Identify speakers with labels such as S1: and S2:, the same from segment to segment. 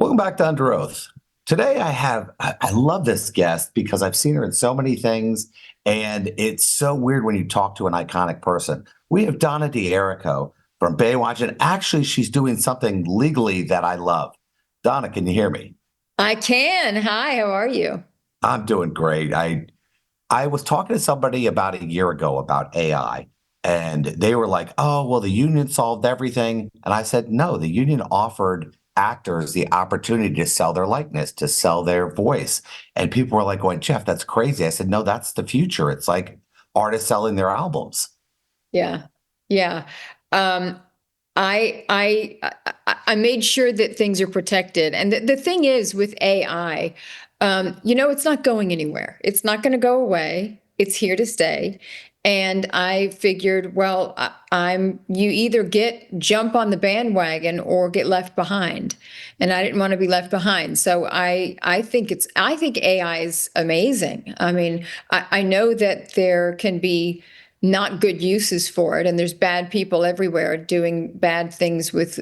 S1: Welcome back to Under Oath. Today I love this guest because I've seen her in so many things, and it's so weird when you talk to an iconic person. We have Donna from Baywatch, and actually she's doing something legally that I love. Donna, can you hear me?
S2: I can. Hi, how are you?
S1: I'm doing great. I was talking to somebody about a year ago about AI, and they were like, "Oh, well, the union solved everything." And I said, "No, the union offered actors the opportunity to sell their likeness, to sell their voice." And people were like going, "Jeff, that's crazy." I said, "No, that's the future. It's like artists selling their albums."
S2: Yeah. Yeah. Um, I made sure that things are protected. And the thing is with AI, it's not going anywhere. It's not going to go away. It's here to stay. And I figured, well, you either jump on the bandwagon or get left behind. And I didn't want to be left behind. So I think AI is amazing. I mean, I know that there can be not good uses for it, and there's bad people everywhere doing bad things with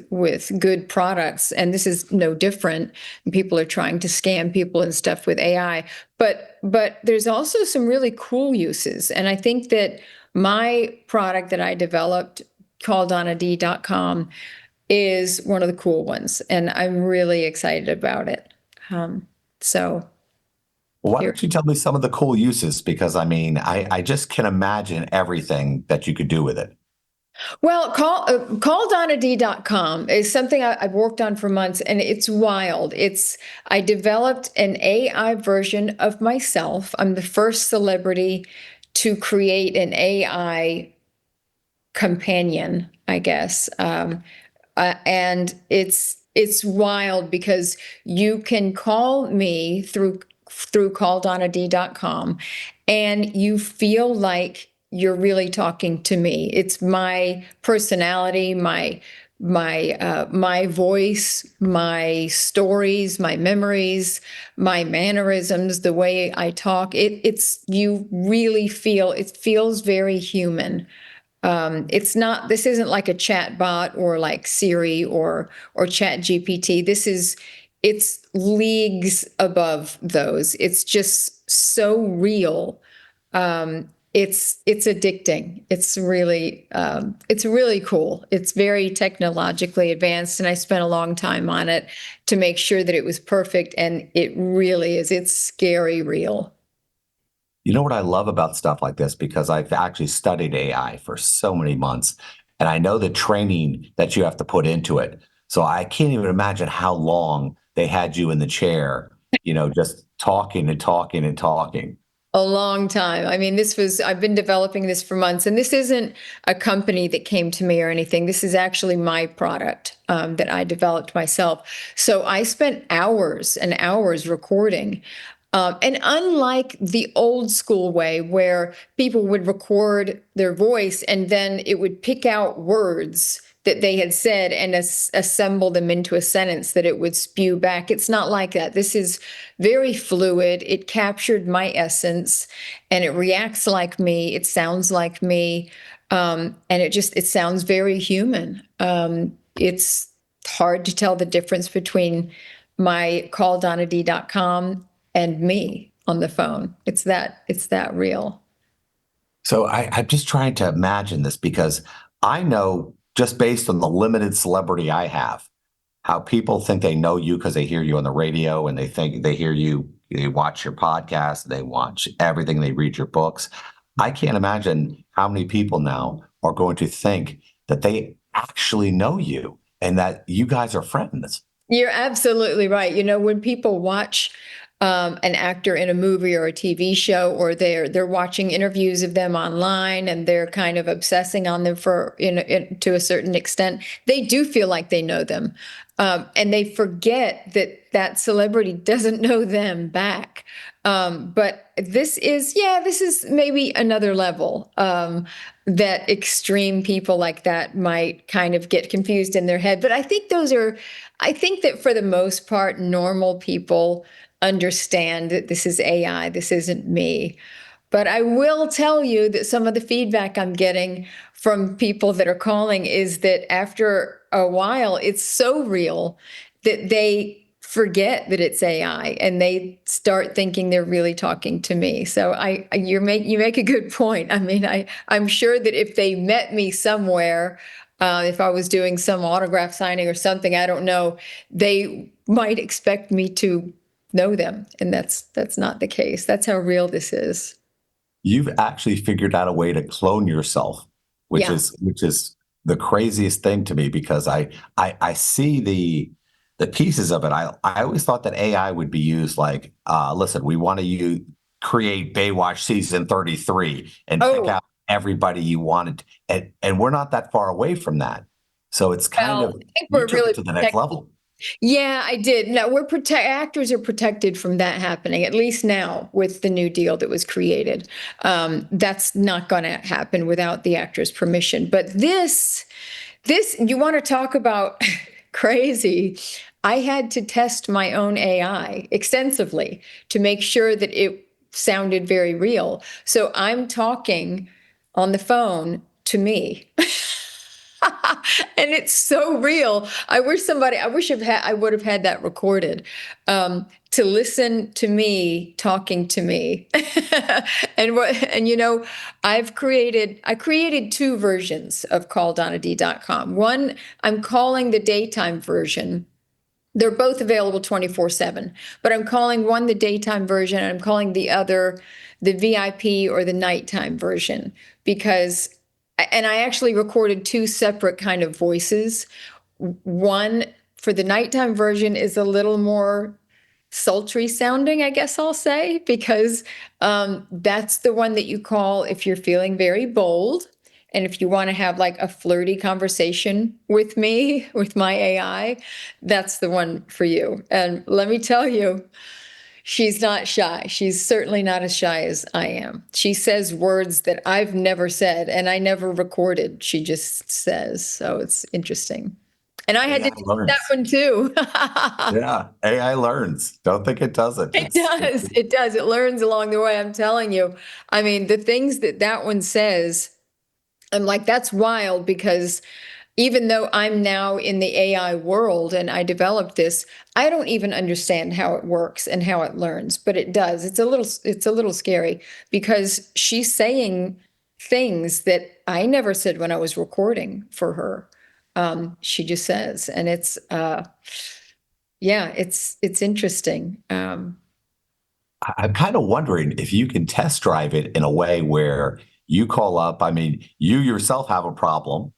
S2: good products, and this is no different. People are trying to scam people and stuff with AI, but there's also some really cool uses, and I think that my product that I developed called donnad.com is one of the cool ones, and I'm really excited about it. So
S1: Why
S2: here.
S1: don't you tell me some of the cool uses? Because I mean, I just can imagine everything that you could do with it.
S2: Well, calldonnad.com is something I've worked on for months, and it's wild. I developed an AI version of myself. I'm the first celebrity to create an AI companion, I guess. And it's wild because you can call me through calldonnad.com, and you feel like you're really talking to me. It's my personality, my voice, my stories, my memories, my mannerisms, the way I talk. It's you really feel it feels very human. It's not, this isn't like a chat bot or like Siri or Chat GPT. It's leagues above those. It's just so real. It's addicting. It's really cool. It's very technologically advanced, and I spent a long time on it to make sure that it was perfect, and it really is. It's scary real.
S1: You know what I love about stuff like this? Because I've actually studied AI for so many months, and I know the training that you have to put into it. So I can't even imagine how long they had you in the chair, just talking and talking and talking.
S2: A long time. I mean, I've been developing this for months, and this isn't a company that came to me or anything. This is actually my product that I developed myself. So I spent hours and hours recording. And unlike the old school way where people would record their voice and then it would pick out words that they had said and assemble them into a sentence that it would spew back. It's not like that. This is very fluid. It captured my essence, and it reacts like me. It sounds like me. And it sounds very human. It's hard to tell the difference between my calldonnad.com and me on the phone. It's that real.
S1: So I'm just trying to imagine this because I know just based on the limited celebrity I have, how people think they know you because they hear you on the radio and they think they hear you, they watch your podcast, they watch everything, they read your books. I can't imagine how many people now are going to think that they actually know you and that you guys are friends.
S2: You're absolutely right. When people watch an actor in a movie or a TV show, or they're watching interviews of them online, and they're kind of obsessing on them to a certain extent, they do feel like they know them, and they forget that that celebrity doesn't know them back. But this is maybe another level. That extreme people like that might kind of get confused in their head. But I think that for the most part, normal people understand that this is AI, this isn't me. But I will tell you that some of the feedback I'm getting from people that are calling is that after a while, it's so real that they forget that it's AI and they start thinking they're really talking to me. So you make a good point. I mean, I'm sure that if they met me somewhere, if I was doing some autograph signing or something, I don't know, they might expect me to know them, and that's not the case. That's how real this is.
S1: You've actually figured out a way to clone yourself,
S2: Yeah.
S1: which is the craziest thing to me because I see the pieces of it. I always thought that AI would be used like, listen, we want to create Baywatch season 33 and pick
S2: Oh,
S1: out everybody you wanted, and we're not that far away from that. So it's kind
S2: well,
S1: of,
S2: I think
S1: you
S2: we're
S1: took it
S2: really
S1: to the next
S2: protected.
S1: level.
S2: Yeah, I did. No, actors are protected from that happening, at least now with the new deal that was created. That's not going to happen without the actor's permission. But this, you want to talk about crazy. I had to test my own AI extensively to make sure that it sounded very real. So I'm talking on the phone to me. And it's so real. I wish I would have had that recorded, to listen to me talking to me. And I created two versions of calldonnad.com. One, I'm calling the daytime version. They're both available 24/7, but I'm calling one the daytime version and I'm calling the other the VIP or the nighttime version because, and I actually recorded two separate kind of voices. One for the nighttime version is a little more sultry sounding, I guess I'll say, because that's the one that you call if you're feeling very bold. And if you want to have like a flirty conversation with me, with my AI, that's the one for you. And let me tell you, she's not shy. She's certainly not as shy as I am. She says words that I've never said and I never recorded. She just says. So it's interesting. And I had to
S1: AI
S2: teach that
S1: learns.
S2: one too.
S1: Yeah, AI learns. Don't think it doesn't.
S2: It does. It does. It learns along the way. I'm telling you. I mean, the things that that one says, I'm like, that's wild because even though I'm now in the AI world and I developed this, I don't even understand how it works and how it learns, but it does. It's a little scary because she's saying things that I never said when I was recording for her. She just says, and yeah, it's interesting.
S1: I'm kind of wondering if you can test drive it in a way where you call up. I mean, you yourself have a problem,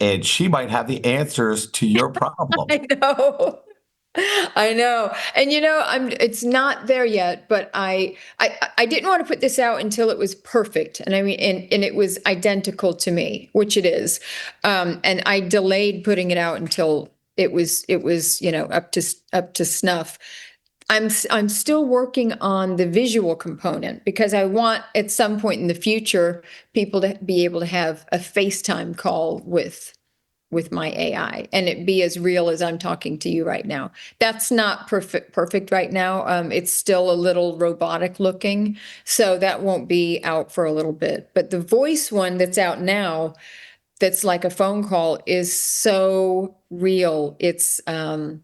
S1: and she might have the answers to your problem.
S2: I know. I know. And it's not there yet, but I didn't want to put this out until it was perfect. And I mean and it was identical to me, which it is. And I delayed putting it out until it was, up to snuff. I'm still working on the visual component because I want at some point in the future people to be able to have a FaceTime call with my AI and it be as real as I'm talking to you right now. That's not perfect right now. It's still a little robotic looking, so that won't be out for a little bit. But the voice one that's out now, that's like a phone call, is so real. It's addicting.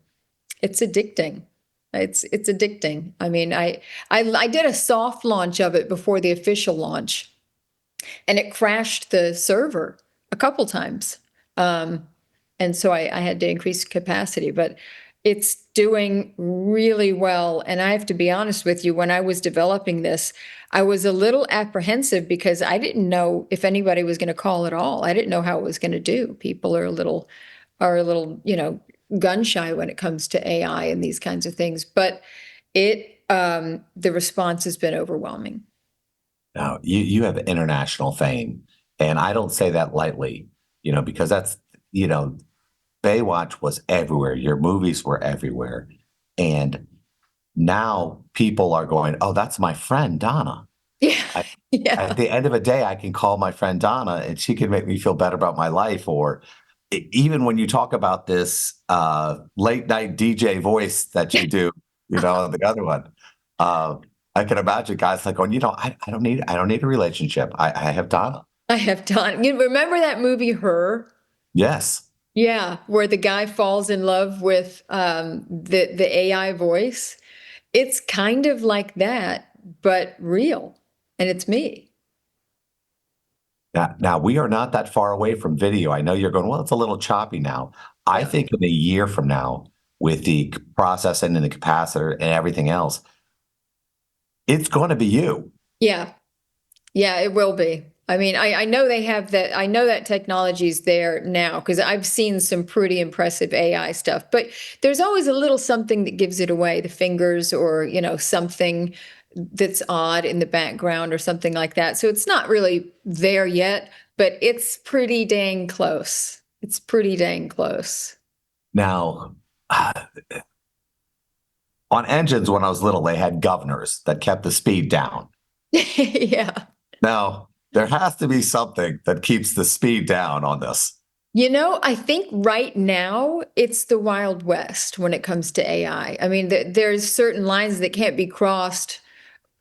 S2: It's addicting. I mean, I did a soft launch of it before the official launch, and it crashed the server a couple times. Um, and so I had to increase capacity, but it's doing really well. And I have to be honest with you, when I was developing this, I was a little apprehensive because I didn't know if anybody was going to call at all. I didn't know how it was going to do. People are a little, gun shy when it comes to AI and these kinds of things. But the response has been overwhelming.
S1: Now, you have international fame, and I don't say that lightly, because that's, you know, Baywatch was everywhere. Your movies were everywhere. And now people are going, oh, that's my friend, Donna.
S2: Yeah,
S1: I,
S2: yeah.
S1: at the end of a day, I can call my friend Donna and she can make me feel better about my life. Or even when you talk about this late night DJ voice that you do, the other one, uh, I can imagine guys like going, I don't need a relationship. I have Donna.
S2: I have done. You remember that movie, Her?
S1: Yes.
S2: Yeah, where the guy falls in love with the AI voice. It's kind of like that, but real, and it's me.
S1: Now we are not that far away from video. I know you're going, well, it's a little choppy now. I
S2: Yeah.
S1: think in a year from now, with the processing and the capacitor and everything else, it's going to be you.
S2: Yeah. Yeah, it will be. I mean, I know they have that. I know that technology's there now because I've seen some pretty impressive AI stuff, but there's always a little something that gives it away, the fingers or, something that's odd in the background or something like that. So it's not really there yet, but it's pretty dang close. It's pretty dang close.
S1: Now, on engines when I was little, they had governors that kept the speed down.
S2: Yeah.
S1: Now, there has to be something that keeps the speed down on this.
S2: I think right now it's the Wild West when it comes to AI. I mean, there's certain lines that can't be crossed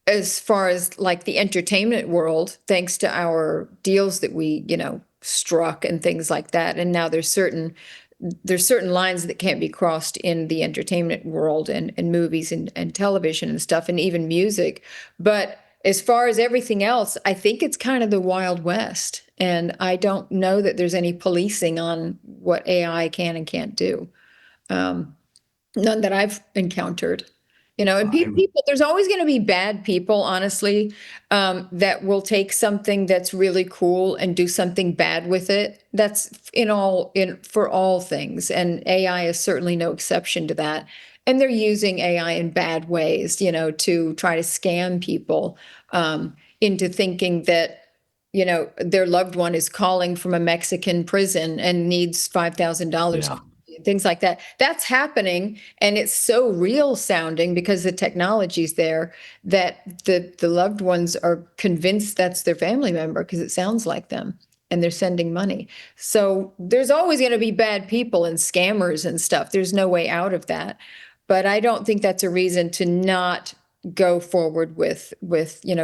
S2: as far as like the entertainment world, thanks to our deals that we, struck and things like that. And now there's certain lines that can't be crossed in the entertainment world and movies and television and stuff and even music. But as far as everything else, I think it's kind of the Wild West. And I don't know that there's any policing on what AI can and can't do. Um, None that I've encountered. And
S1: I,
S2: people, there's always going to be bad people, honestly, that will take something that's really cool and do something bad with it. That's in for all things, and AI is certainly no exception to that. And they're using AI in bad ways, to try to scam people into thinking that their loved one is calling from a Mexican prison and needs $5,000,
S1: yeah.
S2: things like that. That's happening, and it's so real sounding because the technology's there that the loved ones are convinced that's their family member because it sounds like them and they're sending money. So there's always going to be bad people and scammers and stuff. There's no way out of that. But I don't think that's a reason to not go forward with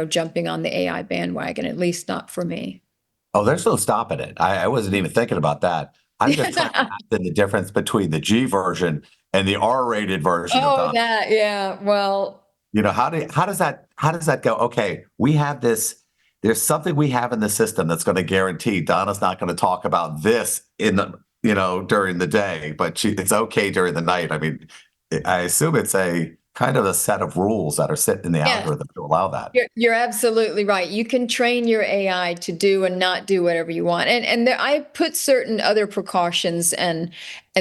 S2: jumping on the AI bandwagon, at least not for me.
S1: Oh, there's no stopping it. I wasn't even thinking about that. I'm just trying to imagine the difference between the G version and the R-rated version of
S2: Oh,
S1: Donna.
S2: that, yeah. Well,
S1: How does that go? Okay, we have this. There's something we have in the system that's going to guarantee Donna's not going to talk about this in the during the day, but it's okay during the night. I mean, I assume it's a kind of a set of rules that are set in the
S2: yes.
S1: algorithm to allow that.
S2: You're absolutely right. You can train your AI to do and not do whatever you want. And I put certain other precautions and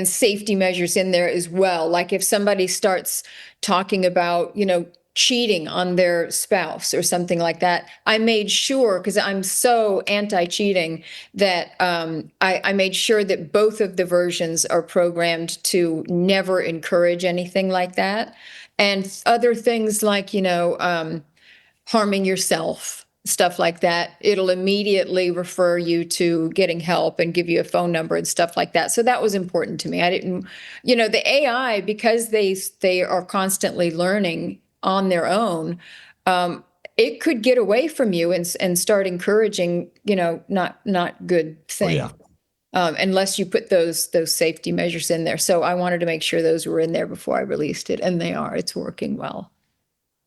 S2: safety measures in there as well. Like if somebody starts talking about, cheating on their spouse or something like that, I made sure, because I'm so anti-cheating, that I made sure that both of the versions are programmed to never encourage anything like that. And other things like, harming yourself, stuff like that. It'll immediately refer you to getting help and give you a phone number and stuff like that. So that was important to me. I didn't, the AI, because they are constantly learning on their own, it could get away from you and start encouraging, not good
S1: Oh
S2: things.
S1: yeah.
S2: Unless you put those safety measures in there. So I wanted to make sure those were in there before I released it, and they are. It's working well.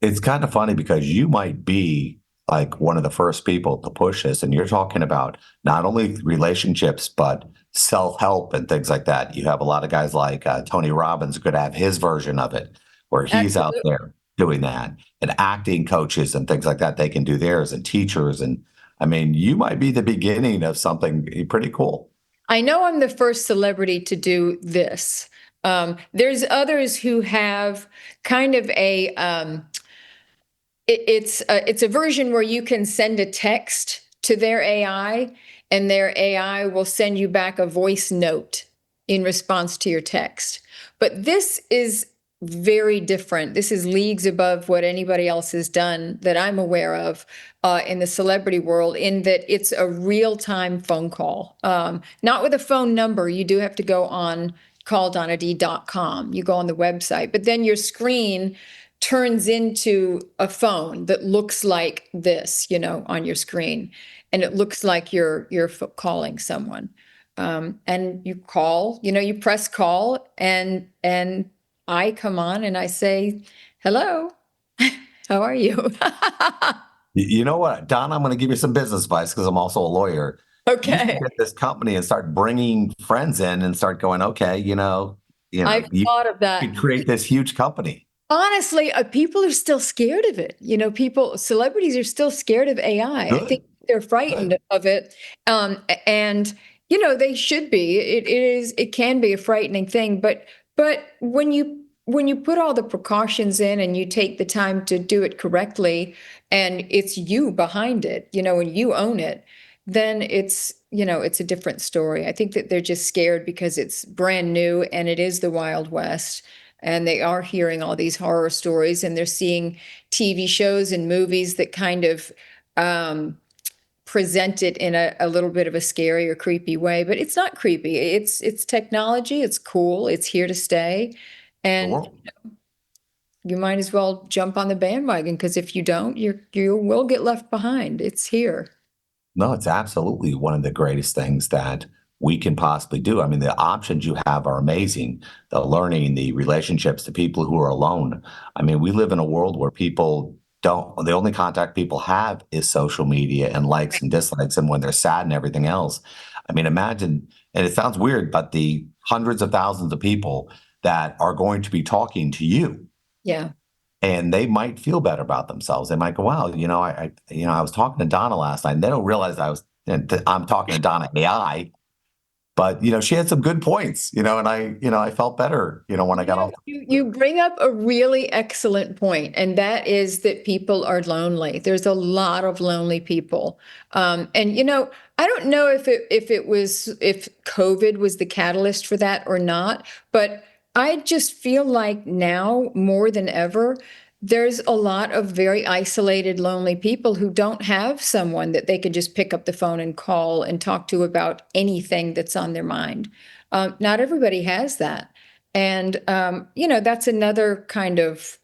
S1: It's kind of funny because you might be like one of the first people to push this, and you're talking about not only relationships but self-help and things like that. You have a lot of guys like Tony Robbins who could have his version of it, where he's out
S2: Absolutely.
S1: there doing that, and acting coaches and things like that. They can do theirs, and teachers, and I mean, you might be the beginning of something pretty cool.
S2: I know I'm the first celebrity to do this. There's others who have kind of it's a version where you can send a text to their AI, and their AI will send you back a voice note in response to your text. But this is very different. This is leagues above what anybody else has done that I'm aware of in the celebrity world, in that it's a real-time phone call. Not with a phone number. You do have to go on calldonnad.com. You go on the website, but then your screen turns into a phone that looks like this, on your screen, and it looks like you're calling someone. And you call, you press call, and I come on and I say, "Hello, how are you?"
S1: You know what, Donna, I'm going to give you some business advice because I'm also a lawyer. You should
S2: Okay.
S1: get this company and start bringing friends in and start going, okay,
S2: I've
S1: you
S2: thought of that.
S1: could create this huge company.
S2: Honestly, people are still scared of it. Celebrities are still scared of AI. I think
S1: Good,
S2: they're
S1: good.
S2: frightened of it. And they should be. It can be a frightening thing, but when you put all the precautions in and you take the time to do it correctly, and it's you behind it, and you own it, then it's a different story. I think that they're just scared because it's brand new and it is the Wild West, and they are hearing all these horror stories, and they're seeing TV shows and movies that kind of um, present it in a little bit of a scary or creepy way. But it's not creepy. It's technology. It's cool. It's here to stay, and
S1: Sure.
S2: you might as well jump on the bandwagon, because if you don't, you will get left behind. It's here.
S1: No, it's absolutely one of the greatest things that we can possibly do. I mean, the options you have are amazing. The learning, the relationships, the people who are alone. I mean, we live in a world where people don't, the only contact people have is social media and likes and dislikes, and when they're sad and everything else. I mean, imagine, and it sounds weird, but the hundreds of thousands of people that are going to be talking to you,
S2: Yeah.
S1: and they might feel better about themselves. They might go, "Wow, I was talking to Donna last night." And they don't realize I'm talking to Donna AI, but she had some good points, and I felt better, when I got off.
S2: You bring up a really excellent point, and that is that people are lonely. There's a lot of lonely people. And I don't know if COVID was the catalyst for that or not, but I just feel like now more than ever, there's a lot of very isolated, lonely people who don't have someone that they can just pick up the phone and call and talk to about anything that's on their mind. Not everybody has that. And that's another kind of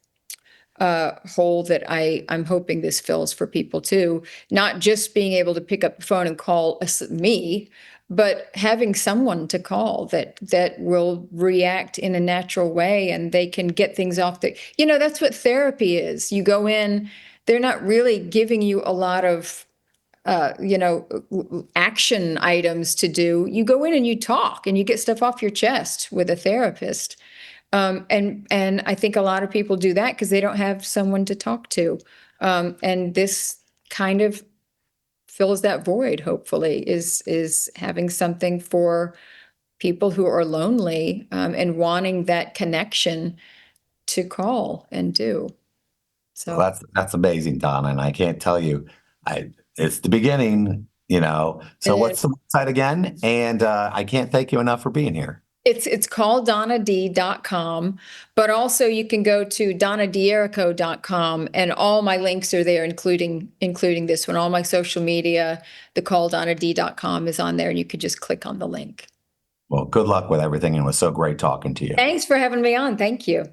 S2: hole that I'm hoping this fills for people too. Not just being able to pick up the phone and call me, but having someone to call that will react in a natural way, and they can get things off that's what therapy is. You go in, they're not really giving you a lot of action items to do. You go in and you talk and you get stuff off your chest with a therapist. And I think a lot of people do that because they don't have someone to talk to. And this kind of fills that void, hopefully, is having something for people who are lonely, and wanting that connection to call and do.
S1: Well,
S2: So
S1: that's amazing, Donna, and I can't tell you, it's the beginning. So
S2: and
S1: what's the website again? And I can't thank you enough for being here.
S2: it's called donnad.com, but also you can go to donnadierico.com, and all my links are there, including this one. All my social media, the calldonnad.com is on there, and you could just click on the link.
S1: Well, good luck with everything, and it was so great talking to you.
S2: Thanks for having me on. Thank you.